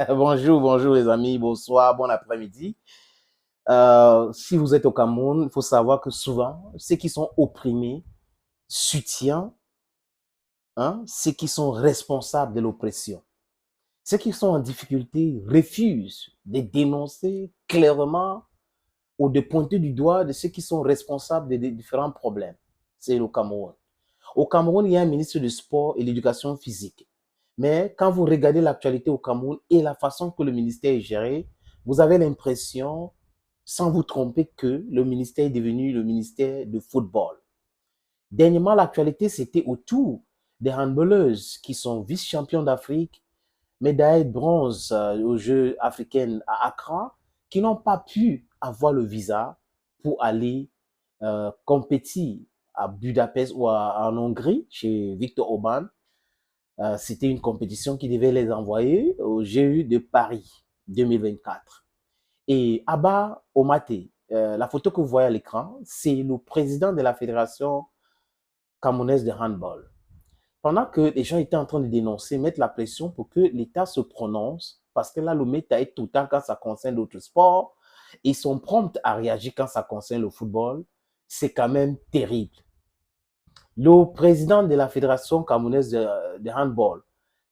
Bonjour, bonjour les amis, bonsoir, bon après-midi. Si vous êtes au Cameroun, il faut savoir que souvent, ceux qui sont opprimés soutiennent ceux qui sont responsables de l'oppression. Ceux qui sont en difficulté refusent de dénoncer clairement ou de pointer du doigt de ceux qui sont responsables des différents problèmes. C'est le Cameroun. Au Cameroun, il y a un ministre du Sport et de l'Éducation physique. Mais quand vous regardez l'actualité au Cameroun et la façon que le ministère est géré, vous avez l'impression, sans vous tromper, que le ministère est devenu le ministère de football. Dernièrement, l'actualité, c'était autour des handballeuses qui sont vice-champions d'Afrique, médaille de bronze aux Jeux africains à Accra, qui n'ont pas pu avoir le visa pour aller compétir à Budapest ou en Hongrie, chez Victor Orban. C'était une compétition qui devait les envoyer au GU de Paris 2024. Et Abba Omate, la photo que vous voyez à l'écran, c'est le président de la Fédération camerounaise de handball. Pendant que les gens étaient en train de dénoncer, mettre la pression pour que l'État se prononce, parce que là, le méta est total quand ça concerne d'autres sports, ils sont prompts à réagir quand ça concerne le football, c'est quand même terrible. Le président de la Fédération camerounaise de handball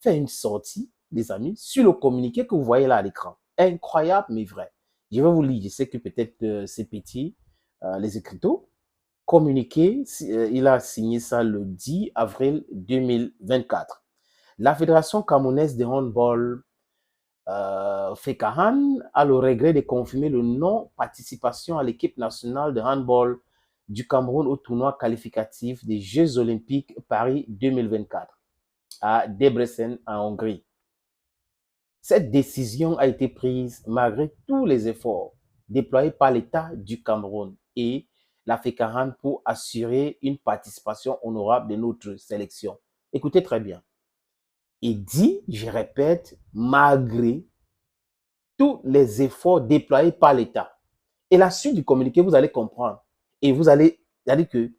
fait une sortie, les amis, sur le communiqué que vous voyez là à l'écran. Incroyable, mais vrai. Je vais vous lire, je sais que peut-être c'est petit, les écriteaux. Communiqué, il a signé ça le 10 avril 2024. La Fédération camerounaise de handball, FECAHAN, a le regret de confirmer le non-participation à l'équipe nationale de handball du Cameroun au tournoi qualificatif des Jeux olympiques Paris 2024 à Debrecen, en Hongrie. Cette décision a été prise malgré tous les efforts déployés par l'État du Cameroun et la FECAHAN pour assurer une participation honorable de notre sélection. Écoutez très bien. Il dit, je répète, malgré tous les efforts déployés par l'État. Et la suite du communiqué, vous allez comprendre. Et vous allez dire que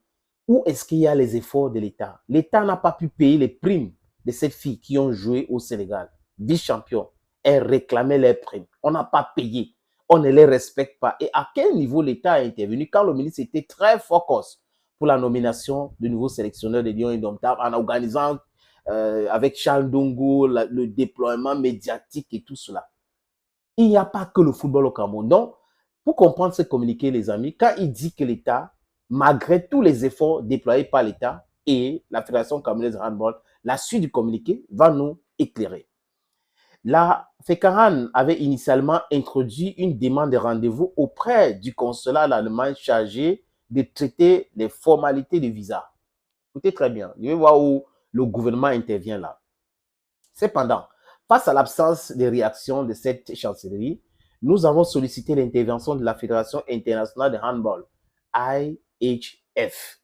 où est-ce qu'il y a les efforts de l'État? L'État n'a pas pu payer les primes de ces filles qui ont joué au Sénégal, vice-champion. Elles réclamaient leurs primes. On n'a pas payé. On ne les respecte pas. Et à quel niveau l'État a intervenu quand le ministre était très focus pour la nomination du nouveau sélectionneur de Lyon Indomptable en organisant avec Charles Ndongo le déploiement médiatique et tout cela. Il n'y a pas que le football au Cameroun. Donc, pour comprendre ce communiqué, les amis, quand il dit que l'État, malgré tous les efforts déployés par l'État et la Fédération camerounaise de handball, la suite du communiqué va nous éclairer. La FECAHAN avait initialement introduit une demande de rendez-vous auprès du consulat d'Allemagne chargé de traiter les formalités de visa. Écoutez très bien, je vais voir où le gouvernement intervient là. Cependant, face à l'absence de réaction de cette chancellerie, nous avons sollicité l'intervention de la Fédération internationale de handball, IHF,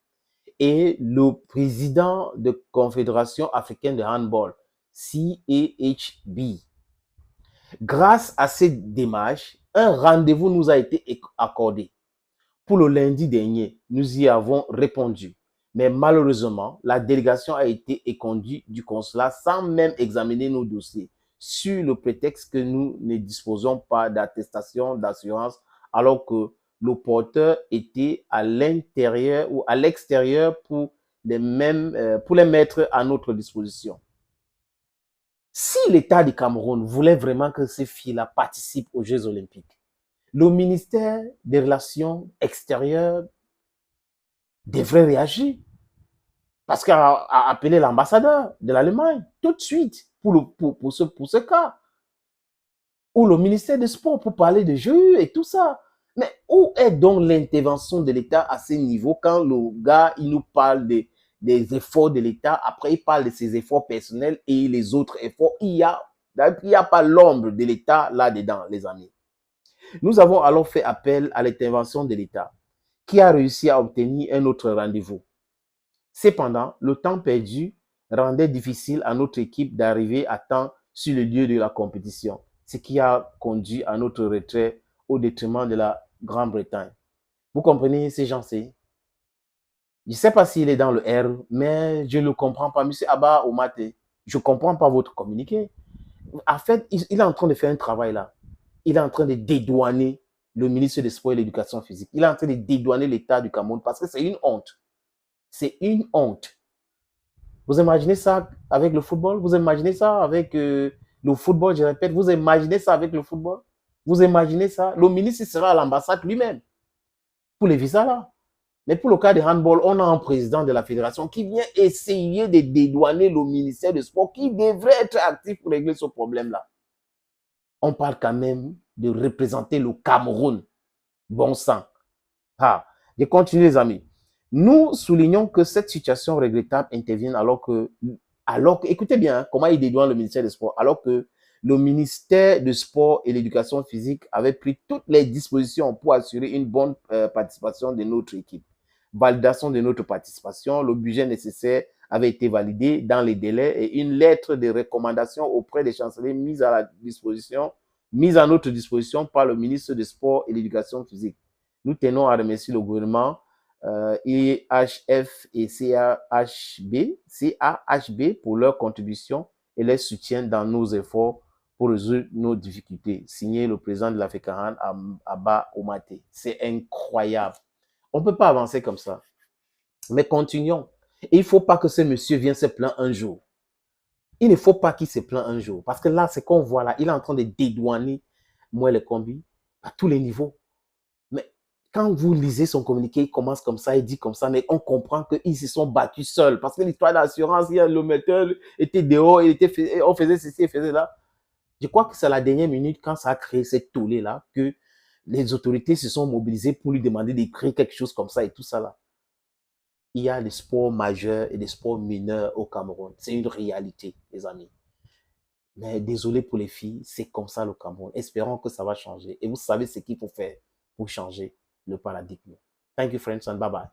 et le président de Confédération africaine de handball, CAHB. Grâce à cette démarche, un rendez-vous nous a été accordé. Pour le lundi dernier, nous y avons répondu. Mais malheureusement, la délégation a été éconduite du consulat sans même examiner nos dossiers, sur le prétexte que nous ne disposons pas d'attestation d'assurance, alors que le porteur était à l'intérieur ou à l'extérieur pour les mettre à notre disposition. Si l'État du Cameroun voulait vraiment que ces filles-là participent aux Jeux olympiques, le ministère des Relations extérieures devrait réagir. Parce qu'elle a appelé l'ambassadeur de l'Allemagne tout de suite pour ce cas. Ou le ministère des Sports pour parler de jeux et tout ça. Mais où est donc l'intervention de l'État à ce niveau quand le gars, il nous parle des efforts de l'État, après il parle de ses efforts personnels et les autres efforts, il n'y a pas l'ombre de l'État là-dedans, les amis. Nous avons alors fait appel à l'intervention de l'État, qui a réussi à obtenir un autre rendez-vous. Cependant, le temps perdu rendait difficile à notre équipe d'arriver à temps sur le lieu de la compétition, ce qui a conduit à notre retrait au détriment de la Grande-Bretagne. Vous comprenez ces gens-ci? Je ne sais pas s'il est dans le R, mais je ne le comprends pas. Monsieur Abba Omate, je ne comprends pas votre communiqué. En fait, il est en train de faire un travail là. Il est en train de dédouaner le ministre des Sports et de l'Éducation physique. Il est en train de dédouaner l'État du Cameroun parce que c'est une honte. C'est une honte. Vous imaginez ça avec le football? Vous imaginez ça avec le football, je répète, vous imaginez ça avec le football? Vous imaginez ça? Le ministre sera à l'ambassade lui-même pour les visas là. Mais pour le cas de handball, on a un président de la fédération qui vient essayer de dédouaner le ministère du Sport qui devrait être actif pour régler ce problème-là. On parle quand même de représenter le Cameroun. Bon sang. Ah, je continue les amis. Nous soulignons que cette situation regrettable intervient écoutez bien comment il dédouane le ministère des Sports, alors que le ministère du Sport et de l'Éducation physique avait pris toutes les dispositions pour assurer une bonne participation de notre équipe. Validation de notre participation, le budget nécessaire avait été validé dans les délais et une lettre de recommandation auprès des chanceliers mise à notre disposition par le ministre des Sports et de l'Éducation physique. Nous tenons à remercier le gouvernement IHF et CAHB pour leur contribution et leur soutien dans nos efforts pour résoudre nos difficultés. Signé le président de la FECARAN, Abba Omaté. C'est incroyable. On ne peut pas avancer comme ça. Mais continuons. Et il ne faut pas que ce monsieur vienne se plaindre un jour. Il ne faut pas qu'il se plainde un jour. Parce que là, c'est qu'on voit là, il est en train de dédouaner moi les combis à tous les niveaux. Mais quand vous lisez son communiqué, il commence comme ça, il dit comme ça, mais on comprend qu'ils se sont battus seuls. Parce que l'histoire d'assurance, le metteur était dehors, on faisait ceci, il faisait là. Je crois que c'est à la dernière minute, quand ça a créé cette tollée-là, que les autorités se sont mobilisées pour lui demander d'écrire quelque chose comme ça et tout ça là. Il y a des sports majeurs et des sports mineurs au Cameroun. C'est une réalité, les amis. Mais désolé pour les filles, c'est comme ça le Cameroun. Espérons que ça va changer. Et vous savez ce qu'il faut faire pour changer le paradigme. Thank you, friends, and bye-bye.